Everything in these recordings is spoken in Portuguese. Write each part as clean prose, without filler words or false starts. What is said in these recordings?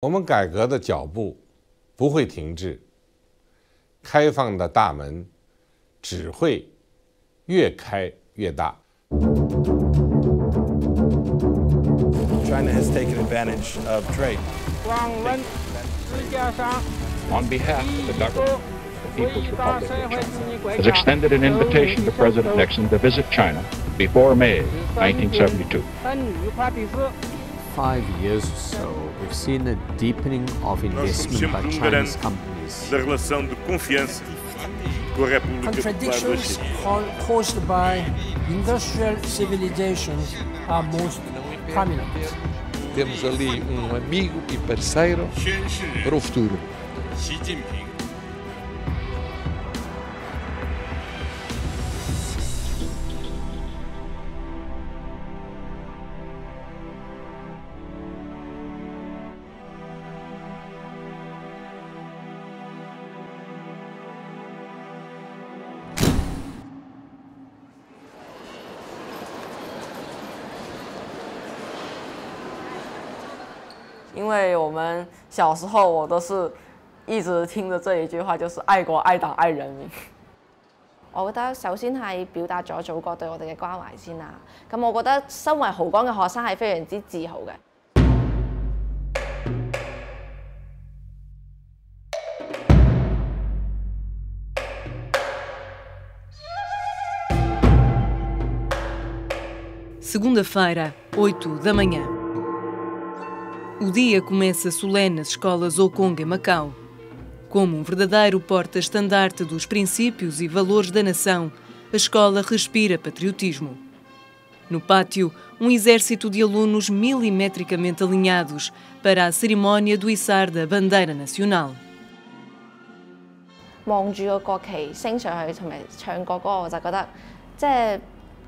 我们改革的脚步不会停滞，开放的大门只会越开越大。China has taken advantage of trade. On behalf of the government, the People's Republic of China has extended an invitation to President Nixon to visit China before May 1972. 5 years or so, we've seen a deepening of investment by Chinese companies. Da relação de confiança com a República Popular da Contradictions China. caused by industrial civilizations are most prominent. Temos ali amigo e parceiro para o futuro. Xi Jinping. 因为我们小时候，我都是一直聽着這一句話，就是愛國、愛黨、愛人民。我覺得首先係表達咗祖國對我哋嘅關懷先啦。咁我覺得身為濠江嘅學生係非常之自豪嘅。Segunda-feira, 8 da manhã. O dia começa solene nas escolas Okong em Macau. Como um verdadeiro porta-estandarte dos princípios e valores da nação, a escola respira patriotismo. No pátio, um exército de alunos milimetricamente alinhados para a cerimónia do içar da bandeira nacional. 望住個國旗升上去同埋唱國歌，我就覺得即係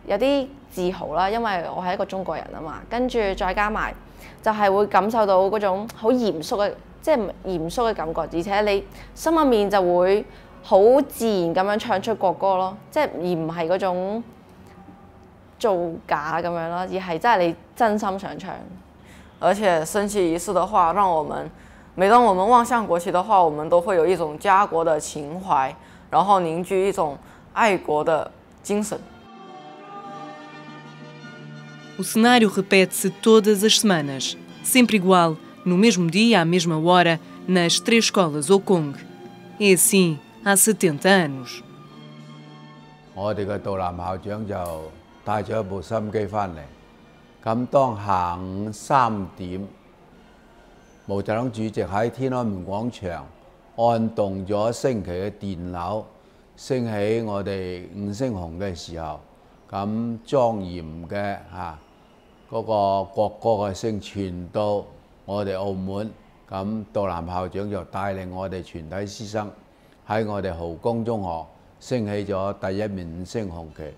有啲自豪啦，因為我係一個中國人啊嘛。跟住再加埋就係會感受到嗰種好嚴肅嘅，即係嚴肅嘅感覺，而且你心入面就會好自然咁樣唱出國歌咯，即係而唔係嗰種造假咁樣咯，而係真係你真心想唱。而且升旗儀式的話，讓我們每當我們望向國旗的話，我們都會有一種家國的情懷，然後凝聚一種愛國的精神。O cenário repete-se todas as semanas, sempre igual, no mesmo dia, à mesma hora, nas 3 escolas Okong. É assim há 70 anos. 我哋嘅杜南校長就帶咗一部收音機翻嚟，咁當下午3點，毛澤東主席喺天安門廣場按動咗升旗嘅電鈕，升起我哋5星紅嘅時候，咁莊嚴嘅嗰個國歌嘅聲傳到我哋澳門，咁杜南校長就帶領我哋全體師生喺我哋濠江中學升起咗第一面5星紅旗，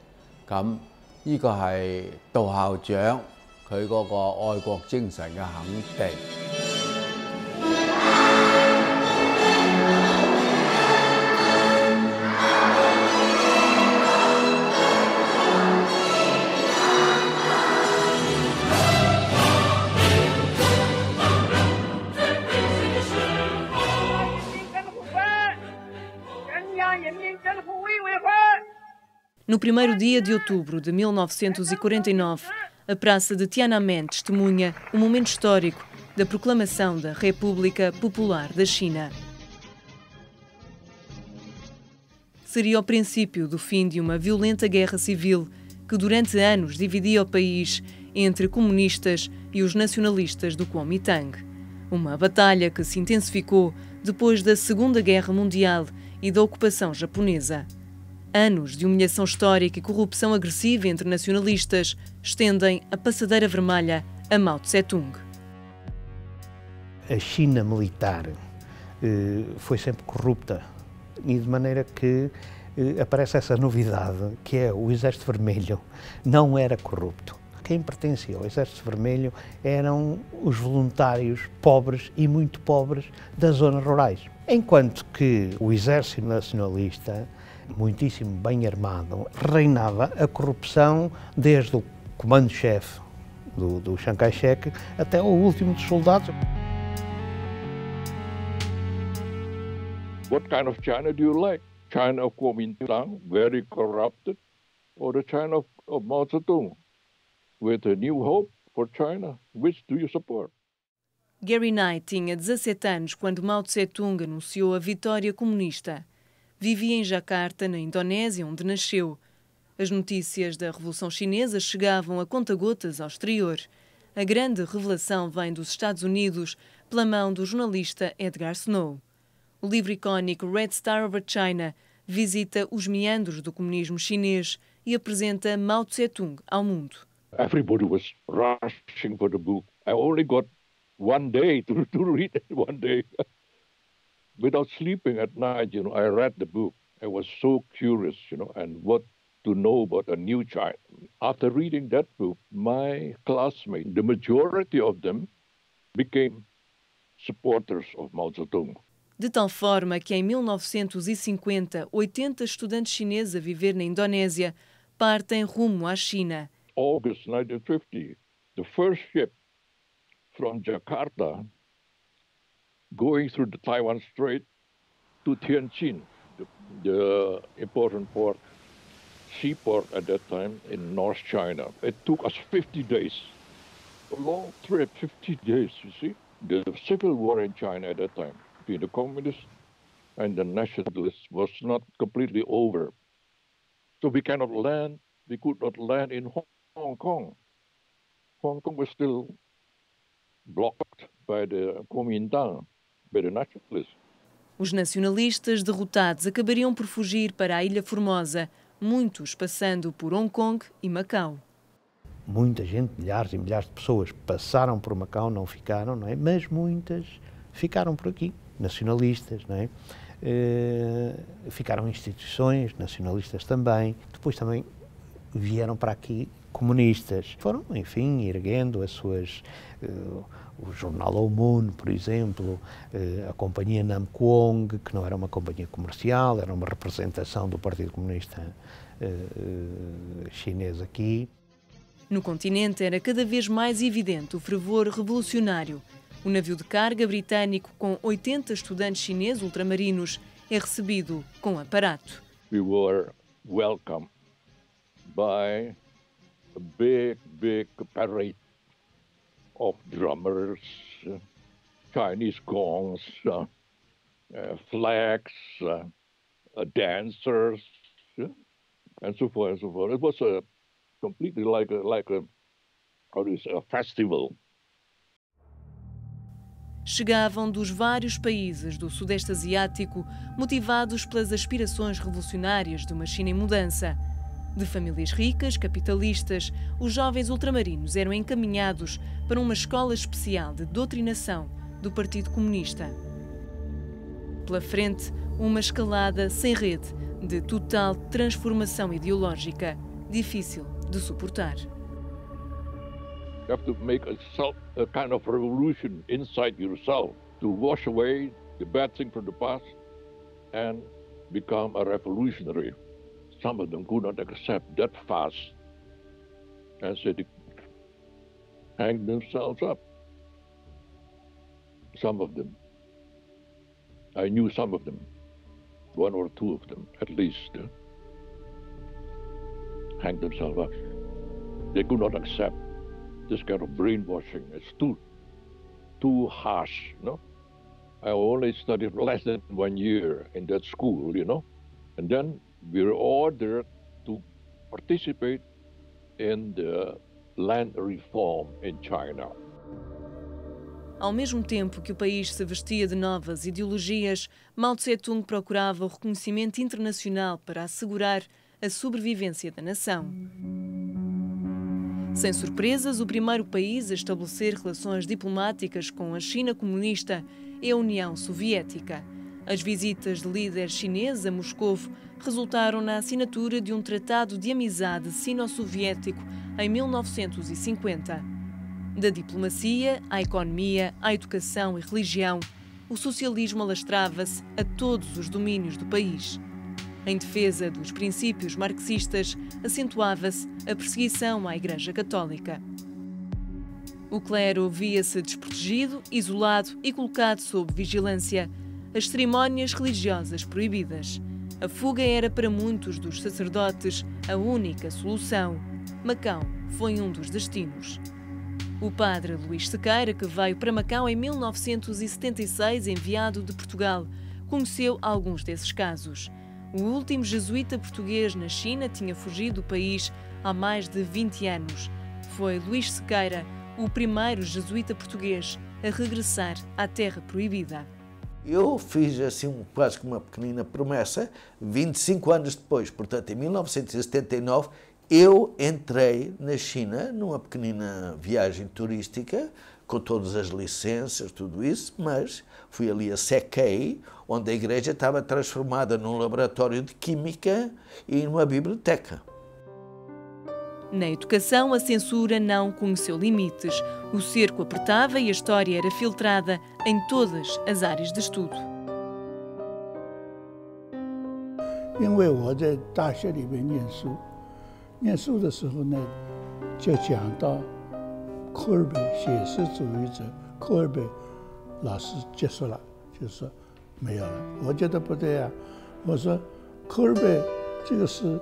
咁呢個係杜校長佢嗰個愛國精神嘅肯定。No primeiro dia de outubro de 1949, a praça de Tiananmen testemunha o momento histórico da proclamação da República Popular da China. Seria o princípio do fim de uma violenta guerra civil que durante anos dividia o país entre comunistas e os nacionalistas do Kuomintang. Uma batalha que se intensificou depois da Segunda Guerra Mundial e da ocupação japonesa. Anos de humilhação histórica e corrupção agressiva entre nacionalistas estendem a passadeira vermelha a Mao Tse-tung. A China militar foi sempre corrupta e de maneira que aparece essa novidade, que é o Exército Vermelho não era corrupto. Quem pertencia ao Exército Vermelho eram os voluntários pobres e muito pobres das zonas rurais. Enquanto que o Exército Nacionalista, muitíssimo bem armado, reinava a corrupção desde o comando-chefe do Chiang Kai-shek até o último dos soldados. What kind of China do you like? China of Kuomintang, very corrupted, or the China of Mao Zedong, with a new hope for China? Which do you support? Gary Knight tinha 17 anos quando Mao Tse-tung anunciou a vitória comunista. Vivia em Jakarta, na Indonésia, onde nasceu. As notícias da Revolução Chinesa chegavam a conta-gotas ao exterior. A grande revelação vem dos Estados Unidos, pela mão do jornalista Edgar Snow. O livro icónico Red Star Over China visita os meandros do comunismo chinês e apresenta Mao Tse-tung ao mundo. Everybody was rushing for the book. I only got one day to read it, one day. Without sleeping at night, I read the book. I was so curious, and what to know about a new China. After reading that book, my classmates, the majority of them, became supporters of Mao Zedong. De tal forma que em 1950, 80 estudantes chineses a viver na Indonésia partem rumo à China. August 1950, the first ship from Jakarta going through the Taiwan Strait to Tianjin, the important port, seaport at that time in North China. It took us 50 days. A long trip, 50 days, you see. The civil war in China at that time between the communists and the nationalists was not completely over. So we could not land in Hong Kong. Hong Kong was still blocked by the Kuomintang, by the nationalists. Os nacionalistas derrotados acabariam por fugir para a Ilha Formosa, muitos passando por Hong Kong e Macau. Muita gente, milhares e milhares de pessoas passaram por Macau, não ficaram, não é? Mas muitas ficaram por aqui, nacionalistas, não é? Ficaram instituições nacionalistas também. Depois também vieram para aqui comunistas. Foram, enfim, erguendo as suas... o jornal Au Moon, por exemplo, a companhia Nam Quong, que não era uma companhia comercial, era uma representação do Partido Comunista Chinês aqui. No continente era cada vez mais evidente o fervor revolucionário. O navio de carga britânico com 80 estudantes chineses ultramarinos é recebido com aparato. We were welcomed by a big parade of drummers, Chinese gongs, flags, dancers, and so forth and so forth. It was completely like a festival. Chegavam dos vários países do Sudeste Asiático, motivados pelas aspirações revolucionárias de uma China em mudança. De famílias ricas, capitalistas, os jovens ultramarinos eram encaminhados para uma escola especial de doutrinação do Partido Comunista. Pela frente, uma escalada sem rede de total transformação ideológica, difícil de suportar. You have to make a kind of revolution inside yourself to wash away the bad thing from the past and become a revolutionary. Some of them could not accept that fast and so they hanged themselves up. Some of them. I knew some of them, one or two of them at least, hanged themselves up. They could not accept this kind of brainwashing. It's too harsh, I only studied less than 1 year in that school, and then we were ordered to participate in the land reform in China. Ao mesmo tempo que o país se vestia de novas ideologias, Mao Tse-tung procurava o reconhecimento internacional para assegurar a sobrevivência da nação. Sem surpresas, o primeiro país a estabelecer relações diplomáticas com a China comunista é a União Soviética. As visitas de líderes chineses a Moscovo resultaram na assinatura de um tratado de amizade sino-soviético em 1950. Da diplomacia, à economia, à educação e religião, o socialismo alastrava-se a todos os domínios do país. Em defesa dos princípios marxistas, acentuava-se a perseguição à Igreja Católica. O clero via-se desprotegido, isolado e colocado sob vigilância. as cerimónias religiosas proibidas. A fuga era para muitos dos sacerdotes a única solução. Macau foi um dos destinos. O padre Luís Sequeira, que veio para Macau em 1976, enviado de Portugal, conheceu alguns desses casos. O último jesuíta português na China tinha fugido do país há mais de 20 anos. Foi Luís Sequeira, o primeiro jesuíta português a regressar à Terra Proibida. Eu fiz assim quase que uma pequenina promessa, 25 anos depois, portanto em 1979, eu entrei na China numa pequenina viagem turística, com todas as licenças, tudo isso, mas fui ali a Sequei, onde a igreja estava transformada num laboratório de química e numa biblioteca. Na educação, a censura não conheceu limites. O cerco apertava e a história era filtrada em todas as áreas de estudo. 因为我在大学里面念书的时候呢，就讲到科尔贝写实主义者，科尔贝老师结束了，就说没有了。我觉得不对啊，我说科尔贝这个是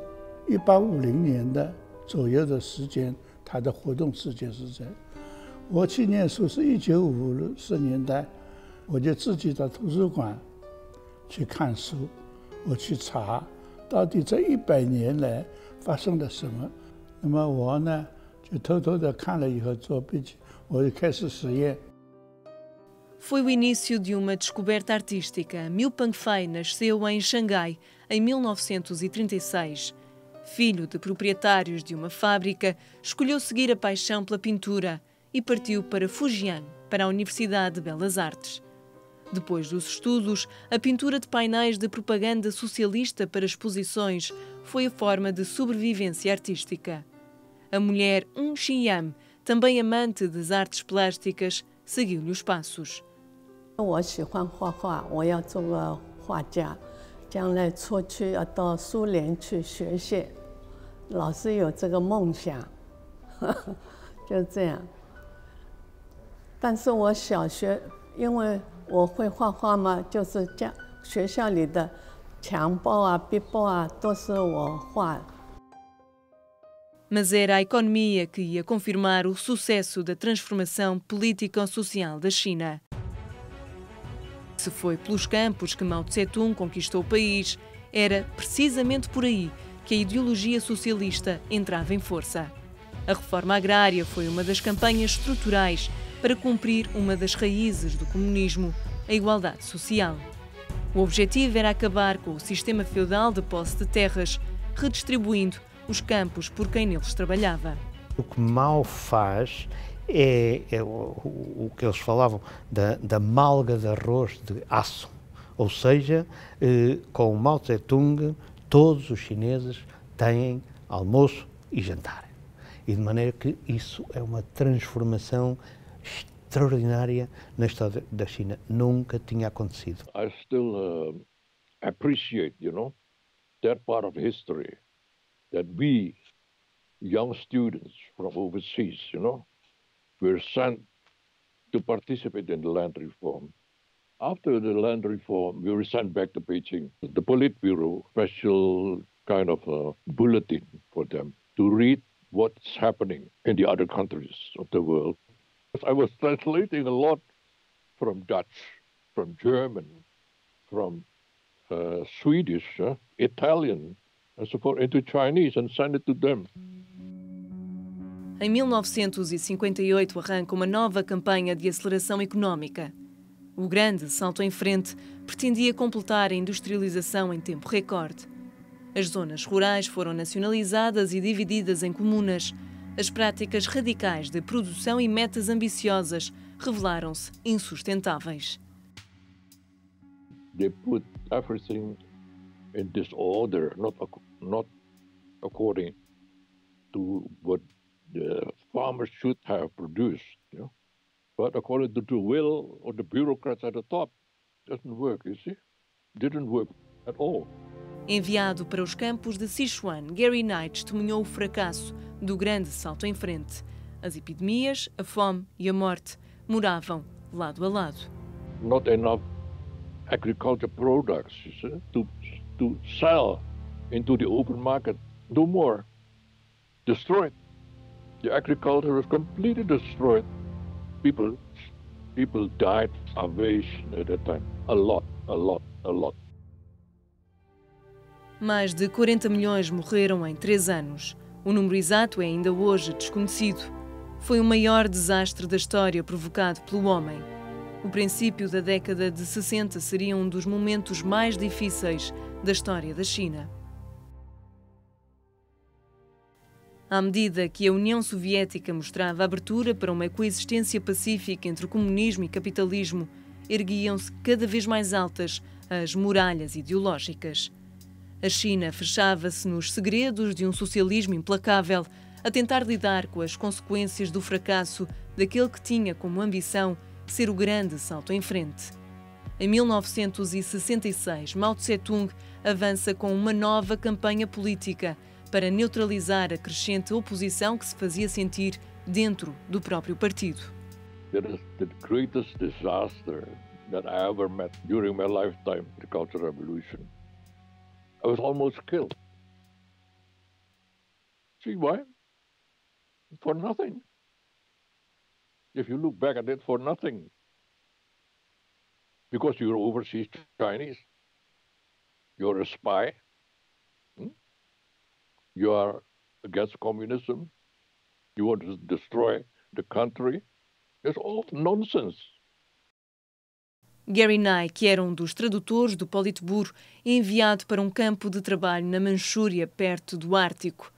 1850年的左右的时间，他的活动时间是这样。我去念书是1950年代，我就自己到图书馆去看书，我去查到底这100年来发生了什么。那么我呢就偷偷的看了以后做笔记，我就开始实验。 Foi o início de uma descoberta artística. Miu Pengfei nasceu em Xangai em 1936. Filho de proprietários de uma fábrica, escolheu seguir a paixão pela pintura e partiu para Fujian, para a Universidade de Belas Artes. Depois dos estudos, a pintura de painéis de propaganda socialista para exposições foi a forma de sobrevivência artística. A mulher Xinyam, também amante das artes plásticas, seguiu-lhe os passos. 我喜欢画画，我要做个画家，将来出去要到苏联去学习，老是有这个梦想，就这样。但是我小学，因为我会画画嘛，就是学校里的墙报啊、壁报啊，都是我画。 Mas era a economia que ia confirmar o sucesso da transformação político-social da China. Se foi pelos campos que Mao Tse-tung conquistou o país, era precisamente por aí que a ideologia socialista entrava em força. A reforma agrária foi uma das campanhas estruturais para cumprir uma das raízes do comunismo, a igualdade social. O objetivo era acabar com o sistema feudal de posse de terras, redistribuindo os campos por quem neles trabalhava. O que Mao faz é o que eles falavam da malga de arroz de aço, ou seja, com o Mao Tse-tung todos os chineses têm almoço e jantar. E de maneira que isso é uma transformação extraordinária na história da China. Nunca tinha acontecido. I still appreciate, that part of history that we, young students from overseas, were sent to participate in the land reform. After the land reform, we were sent back to Beijing. The Politburo, special kind of bulletin for them to read what's happening in the other countries of the world. I was translating a lot from Dutch, from German, from Swedish, Italian, and so forth, into Chinese and send it to them. Em 1958 arranca uma nova campanha de aceleração económica. O grande salto em frente pretendia completar a industrialização em tempo recorde. As zonas rurais foram nacionalizadas e divididas em comunas. As práticas radicais de produção e metas ambiciosas revelaram-se insustentáveis. They put everything in disorder, not according to what the farmers should have produced, but according to the will of the bureaucrats at the top. Doesn't work, you see? Didn't work at all. Enviado para os campos de Sichuan, Gary Knight testemunhou o fracasso do grande salto em frente. As epidemias, a fome e a morte moravam lado a lado. Not enough agriculture products, you see, to sell into the open market. No more. Destroyed. The agriculture was completely destroyed. People died of starvation at that time. A lot. Mais de 40 milhões morreram em 3 anos. O número exato é ainda hoje desconhecido. Foi o maior desastre da história provocado pelo homem. O princípio da década de 60 seria um dos momentos mais difíceis da história da China. À medida que a União Soviética mostrava abertura para uma coexistência pacífica entre o comunismo e capitalismo, erguiam-se cada vez mais altas as muralhas ideológicas. A China fechava-se nos segredos de um socialismo implacável, a tentar lidar com as consequências do fracasso daquele que tinha como ambição ser o grande salto em frente. Em 1966, Mao Tse-tung avança com uma nova campanha política para neutralizar a crescente oposição que se fazia sentir dentro do próprio partido. That is the greatest disaster that I ever met during my lifetime, the Cultural Revolution. I was almost killed. See why? For nothing. If you look back at it, for nothing. Because you're overseas Chinese. You're a spy. You are against communism. You want to destroy the country. It's all nonsense. Gary Nye, que era um dos tradutores do Politburo, é enviado para um campo de trabalho na Manchúria, perto do Ártico.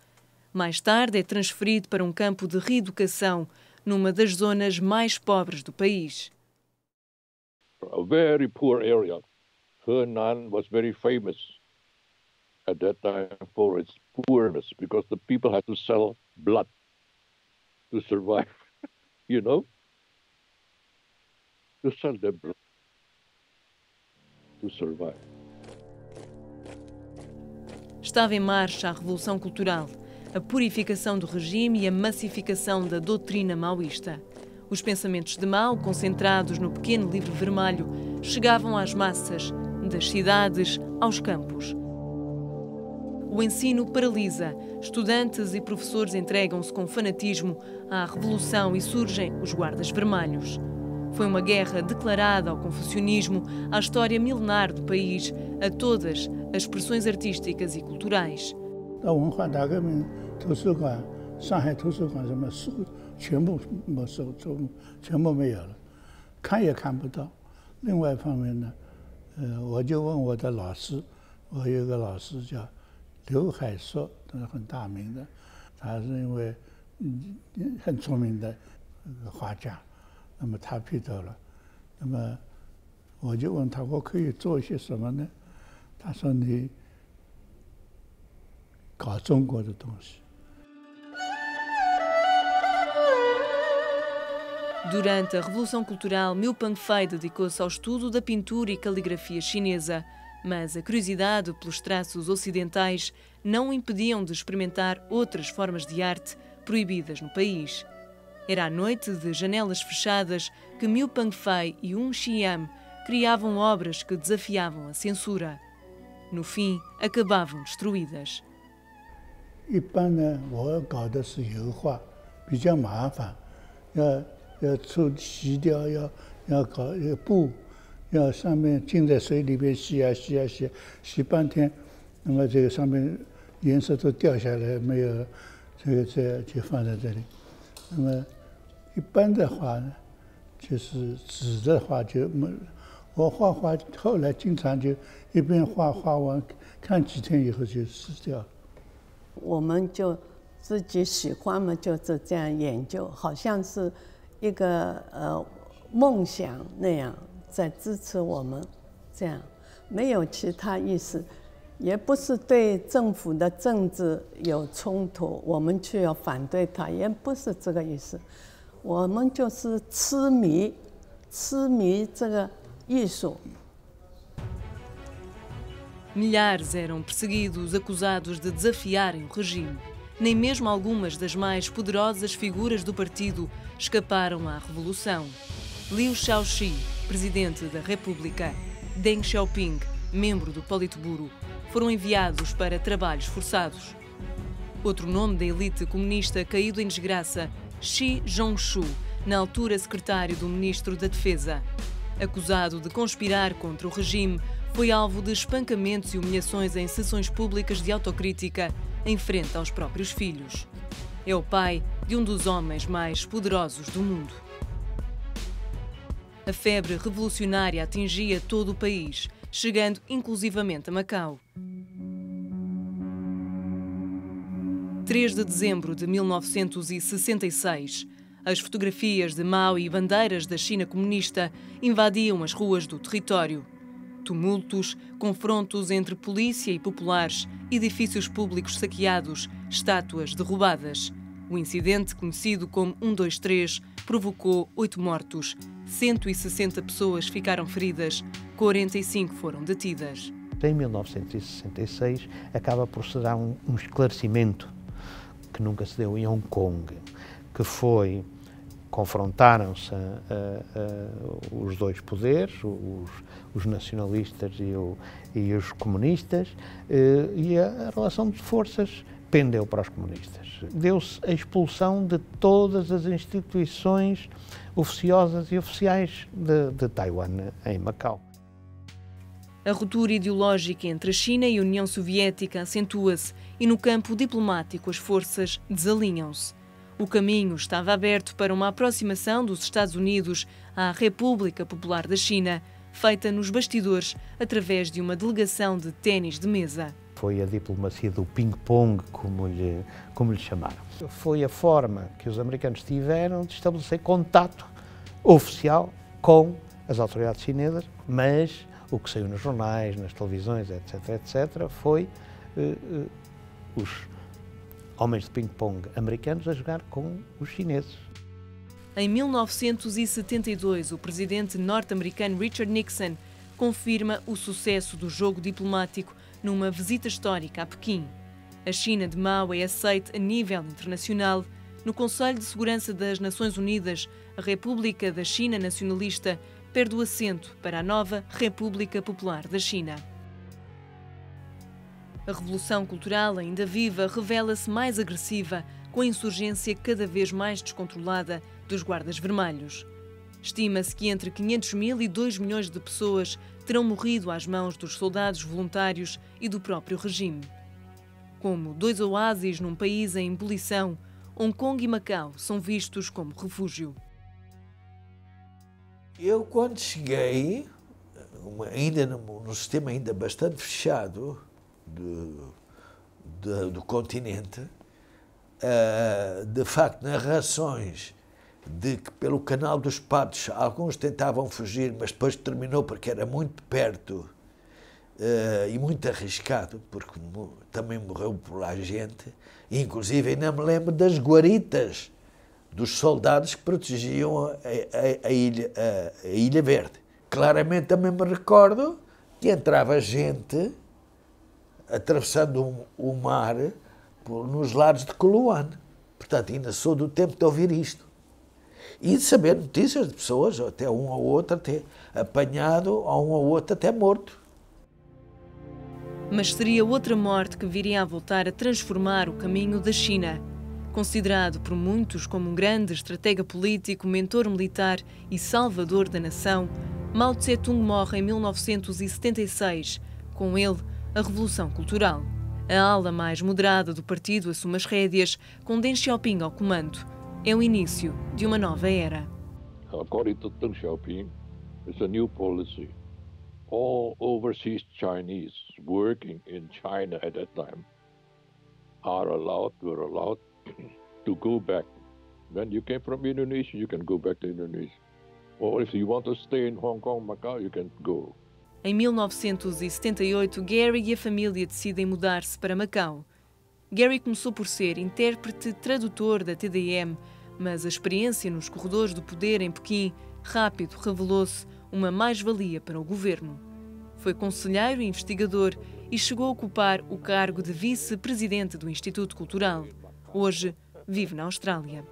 Mais tarde é transferido para um campo de reeducação, numa das zonas mais pobres do país. A very poor area. Henan was very famous at that time for its poorness, because the people had to sell blood to survive, you know? To sell their blood to survive. Estava em marcha a Revolução Cultural, a purificação do regime e a massificação da doutrina maoísta. Os pensamentos de Mao, concentrados no pequeno livro vermelho, chegavam às massas, das cidades aos campos. O ensino paralisa. Estudantes e professores entregam-se com fanatismo à revolução e surgem os guardas vermelhos. Foi uma guerra declarada ao confucionismo, à história milenar do país, a todas as expressões artísticas e culturais. 到文化大革命图书馆，上海图书馆什么书全部没收，全部没有了，看也看不到。另外一方面呢，我就问我的老师，我有一个老师叫刘海硕，他是很大名的，他是因为很出名的画家，那么他批斗了，那么我就问他，我可以做一些什么呢？他说你搞中国的东西。 Durante a Revolução Cultural, Miu Pengfei dedicou-se ao estudo da pintura e caligrafia chinesa, mas a curiosidade pelos traços ocidentais não o impediam de experimentar outras formas de arte proibidas no país. Era à noite de janelas fechadas que Miu Pengfei e Xian criavam obras que desafiavam a censura. No fim, acabavam destruídas. 一般呢，我搞的是油画，比较麻烦，要洗掉，要搞布，要上面浸在水里边洗啊洗啊洗，洗半天，那么这个上面颜色都掉下来，没有这就放在这里。那么一般的话呢，就是纸的话就没，我画画后来经常就一边画完，看几天以后就撕掉了。 我们就自己喜欢嘛，就是这样研究，好像是一个梦想那样在支持我们，这样没有其他意思，也不是对政府的政治有冲突，我们去要反对它，也不是这个意思，我们就是痴迷这个艺术。 Milhares eram perseguidos, acusados de desafiarem o regime. Nem mesmo algumas das mais poderosas figuras do partido escaparam à revolução. Liu Shaoqi, presidente da República. Deng Xiaoping, membro do Politburo, foram enviados para trabalhos forçados. Outro nome da elite comunista caído em desgraça, Xi Zhongshu, na altura secretário do Ministro da Defesa. Acusado de conspirar contra o regime, foi alvo de espancamentos e humilhações em sessões públicas de autocrítica em frente aos próprios filhos. É o pai de um dos homens mais poderosos do mundo. A febre revolucionária atingia todo o país, chegando inclusivamente a Macau. 3 de dezembro de 1966, as fotografias de Mao e bandeiras da China comunista invadiam as ruas do território. Tumultos, confrontos entre polícia e populares, edifícios públicos saqueados, estátuas derrubadas. O incidente, conhecido como 123, provocou 8 mortos, 160 pessoas ficaram feridas, 45 foram detidas. Em 1966 acaba por se dar um esclarecimento que nunca se deu em Hong Kong, que foi, confrontaram-se os dois poderes, os nacionalistas e os comunistas, e a relação de forças pendeu para os comunistas. Deu-se a expulsão de todas as instituições oficiosas e oficiais de Taiwan em Macau. A ruptura ideológica entre a China e a União Soviética acentua-se e no campo diplomático as forças desalinham-se. O caminho estava aberto para uma aproximação dos Estados Unidos à República Popular da China, feita nos bastidores através de uma delegação de ténis de mesa. Foi a diplomacia do ping-pong, como lhe chamaram. Foi a forma que os americanos tiveram de estabelecer contato oficial com as autoridades chinesas, mas o que saiu nos jornais, nas televisões, etc., foi os homens de ping-pong americanos a jogar com os chineses. Em 1972, o presidente norte-americano Richard Nixon confirma o sucesso do jogo diplomático numa visita histórica a Pequim. A China de Mao é aceite a nível internacional. No Conselho de Segurança das Nações Unidas, a República da China Nacionalista perde o assento para a nova República Popular da China. A Revolução Cultural, ainda viva, revela-se mais agressiva, com a insurgência cada vez mais descontrolada dos Guardas Vermelhos. Estima-se que entre 500 mil e 2 milhões de pessoas terão morrido às mãos dos soldados voluntários e do próprio regime. Como dois oásis num país em ebulição, Hong Kong e Macau são vistos como refúgio. Eu, quando cheguei, ainda num sistema ainda bastante fechado do continente, de facto, narrações de que pelo Canal dos Patos alguns tentavam fugir, mas depois terminou porque era muito perto e muito arriscado, porque também morreu por lá gente, e inclusive ainda me lembro das guaritas dos soldados que protegiam a Ilha Verde. Claramente também me recordo que entrava gente atravessando o mar nos lados de Coluan. Portanto, ainda sou do tempo de ouvir isto. E de saber notícias de pessoas, até um ou outro até apanhado, ou um ou outro até morto. Mas seria outra morte que viria a voltar a transformar o caminho da China. Considerado por muitos como um grande estratega político, mentor militar e salvador da nação, Mao Tse-tung morre em 1976. Com ele, a Revolução Cultural. A ala mais moderada do partido assume as rédeas, com Deng Xiaoping ao comando. É o início de uma nova era. According to Deng Xiaoping, it's a new policy. All overseas Chinese working in China at that time were allowed to go back. When you came from Indonesia, you can go back to Indonesia. Or if you want to stay in Hong Kong, Macau, you can go. Em 1978, Gary e a família decidem mudar-se para Macau. Gary começou por ser intérprete-tradutor da TDM, mas a experiência nos corredores do poder em Pequim rápido revelou-se uma mais-valia para o governo. Foi conselheiro e investigador e chegou a ocupar o cargo de vice-presidente do Instituto Cultural. Hoje vive na Austrália.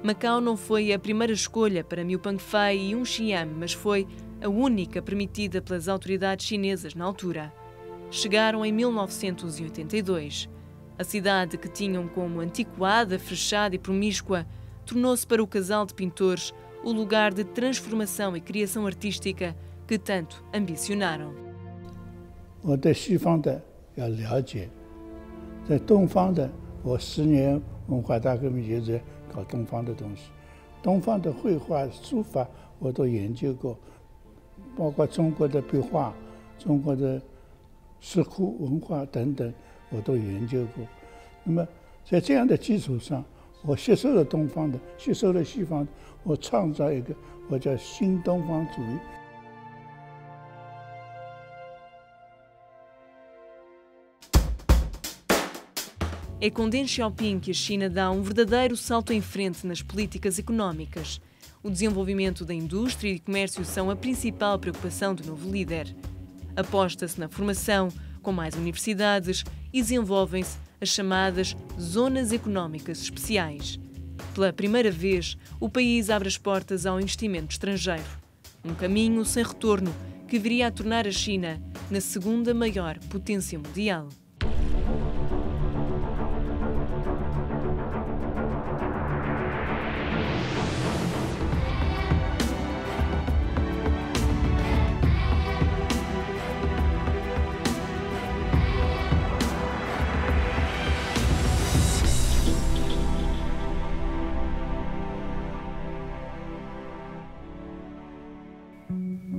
Macau não foi a primeira escolha para Miu Pengfei e Xian, mas foi a única permitida pelas autoridades chinesas na altura. Chegaram em 1982. A cidade, que tinham como antiquada, fechada e promíscua, tornou-se para o casal de pintores o lugar de transformação e criação artística que tanto ambicionaram. 我对西方的要了解，在东方的，我10年文化大革命就是搞东方的东西，东方的绘画、书法我都研究过，包括中国的壁画、中国的石窟文化等等，我都研究过。那么在这样的基础上，我吸收了东方的，吸收了西方的，我创造一个我叫新东方主义。 É com Deng Xiaoping que a China dá um verdadeiro salto em frente nas políticas económicas. O desenvolvimento da indústria e comércio são a principal preocupação do novo líder. Aposta-se na formação, com mais universidades, e desenvolvem-se as chamadas Zonas Económicas Especiais. Pela primeira vez, o país abre as portas ao investimento estrangeiro. Um caminho sem retorno que viria a tornar a China na segunda maior potência mundial.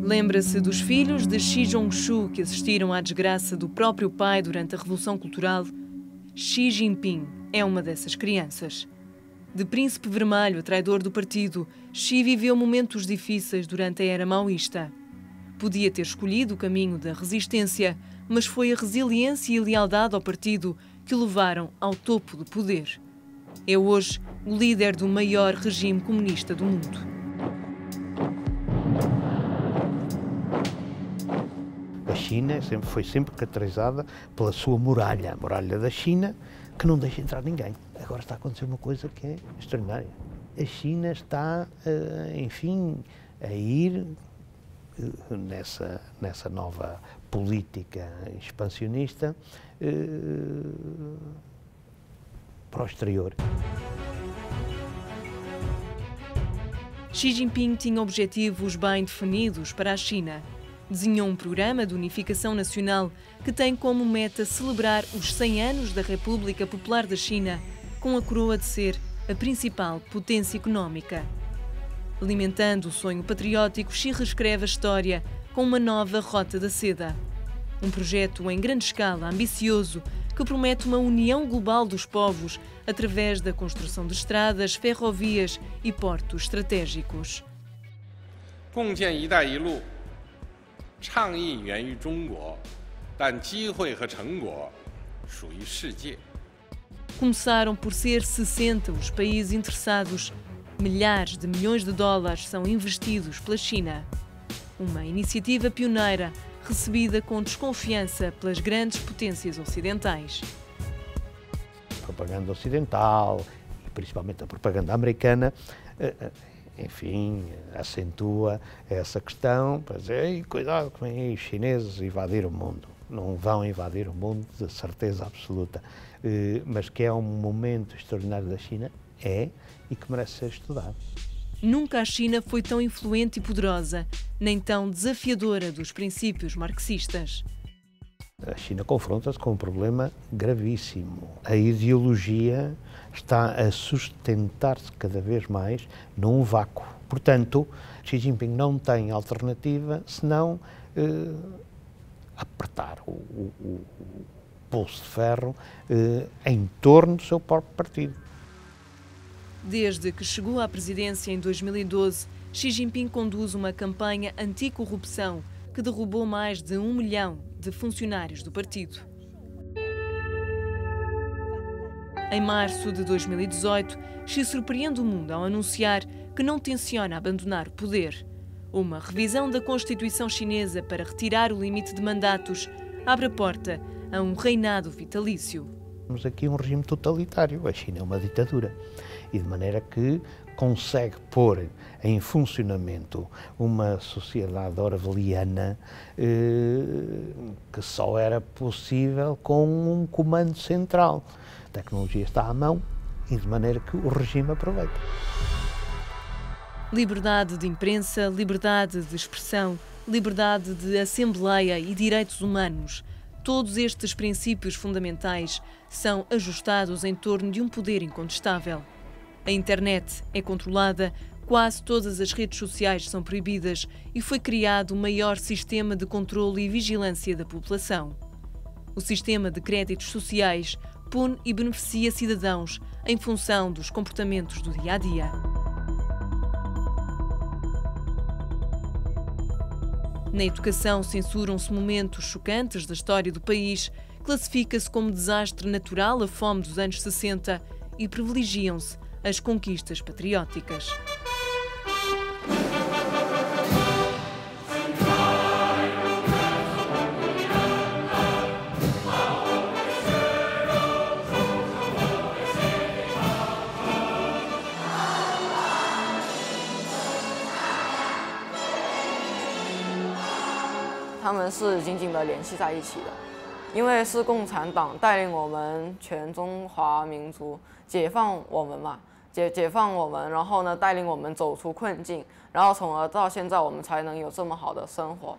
Lembra-se dos filhos de Xi Zhongshu que assistiram à desgraça do próprio pai durante a Revolução Cultural? Xi Jinping é uma dessas crianças. De príncipe vermelho a traidor do partido, Xi viveu momentos difíceis durante a era maoísta. Podia ter escolhido o caminho da resistência, mas foi a resiliência e a lealdade ao partido que o levaram ao topo do poder. É hoje o líder do maior regime comunista do mundo. A China foi sempre caracterizada pela sua muralha, a muralha da China, que não deixa entrar ninguém. Agora está a acontecer uma coisa que é extraordinária. A China está, enfim, a ir nessa nova política expansionista para o exterior. Xi Jinping tinha objetivos bem definidos para a China. Desenhou um programa de unificação nacional que tem como meta celebrar os 100 anos da República Popular da China, com a coroa de ser a principal potência económica. Alimentando o sonho patriótico, Xi reescreve a história com uma nova Rota da Seda. Um projeto em grande escala, ambicioso, que promete uma união global dos povos através da construção de estradas, ferrovias e portos estratégicos. 共建“一带一路”倡议源于中国，但机会和成果属于世界。 Começaram por ser 60 os países interessados. Milhares de milhões de dólares são investidos pela China. Uma iniciativa pioneira, recebida com desconfiança pelas grandes potências ocidentais. A propaganda ocidental, e principalmente a propaganda americana, enfim, acentua essa questão para dizer: ei, cuidado que vêm aí os chineses invadir o mundo. Não vão invadir o mundo, de certeza absoluta. Mas que é um momento extraordinário da China, é, e que merece ser estudado. Nunca a China foi tão influente e poderosa, nem tão desafiadora dos princípios marxistas. A China confronta-se com um problema gravíssimo. A ideologia está a sustentar-se cada vez mais num vácuo. Portanto, Xi Jinping não tem alternativa senão apertar o pulso de ferro em torno do seu próprio partido. Desde que chegou à presidência em 2012, Xi Jinping conduz uma campanha anticorrupção que derrubou mais de 1 milhão de funcionários do partido. Em março de 2018, Xi surpreende o mundo ao anunciar que não tenciona abandonar o poder. Uma revisão da Constituição chinesa para retirar o limite de mandatos abre a porta a um reinado vitalício. Temos aqui um regime totalitário, a China é uma ditadura, e de maneira que consegue pôr em funcionamento uma sociedade orwelliana que só era possível com um comando central. A tecnologia está à mão e de maneira que o regime aproveita. Liberdade de imprensa, liberdade de expressão, liberdade de assembleia e direitos humanos. Todos estes princípios fundamentais são ajustados em torno de um poder incontestável. A internet é controlada, quase todas as redes sociais são proibidas e foi criado o maior sistema de controle e vigilância da população. O sistema de créditos sociais pune e beneficia cidadãos em função dos comportamentos do dia-a-dia. Na educação censuram-se momentos chocantes da história do país, classifica-se como desastre natural a fome dos anos 60 e privilegiam-se as conquistas patrióticas. 他们是紧紧地联系在一起的，因为是共产党带领我们全中华民族解放我们嘛，解放我们，然后呢带领我们走出困境，然后从而到现在我们才能有这么好的生活。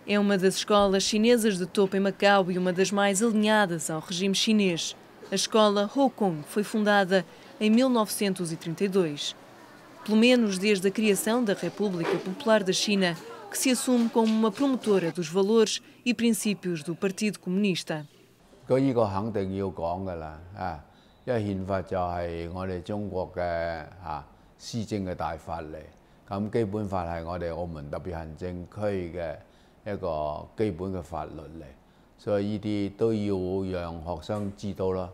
É uma das escolas chinesas de topo em Macau e uma das mais alinhadas ao regime chinês. A escola Hokong foi fundada em 1932. Pelo menos desde a criação da República Popular da China, que se assume como uma promotora dos valores e princípios do Partido Comunista. 呢個肯定要講㗎啦，因為憲法就係我哋中國嘅施政嘅大法嚟，咁基本法係我哋澳門特別行政區嘅一個基本嘅法律嚟，所以呢啲都要讓學生知道咯，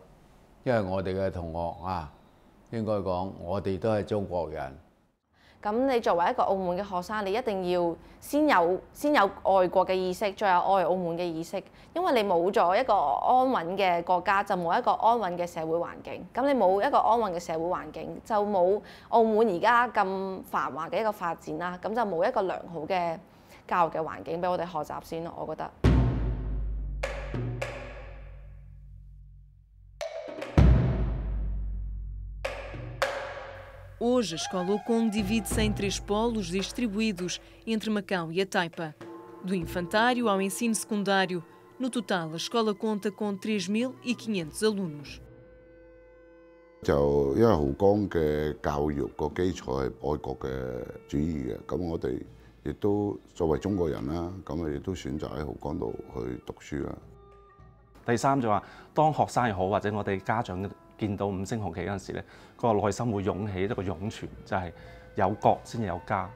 因為我哋嘅同學應該講我哋都係中國人。 咁你作為一個澳門嘅學生，你一定要先有愛國嘅意識，再有愛澳門嘅意識。因為你冇咗一個安穩嘅國家，就冇一個安穩嘅社會環境。咁你冇一個安穩嘅社會環境，就冇澳門而家咁繁華嘅一個發展啦。咁就冇一個良好嘅教育嘅環境俾我哋學習先咯，我覺得。 Hoje, a escola Hokong divide-se em 3 polos distribuídos entre Macau e a Taipa. Do infantário ao ensino secundário, no total, a escola conta com 3.500 alunos. 就因為濠江嘅教育個基礎係愛國嘅主義嘅，咁我哋亦都作為中國人啦，咁我哋都選擇喺濠江度去讀書啦。第三就話，當學生又好，或者我哋家長見到五星紅旗嗰陣時咧，個內心會湧起一個湧泉，就係有國先有家。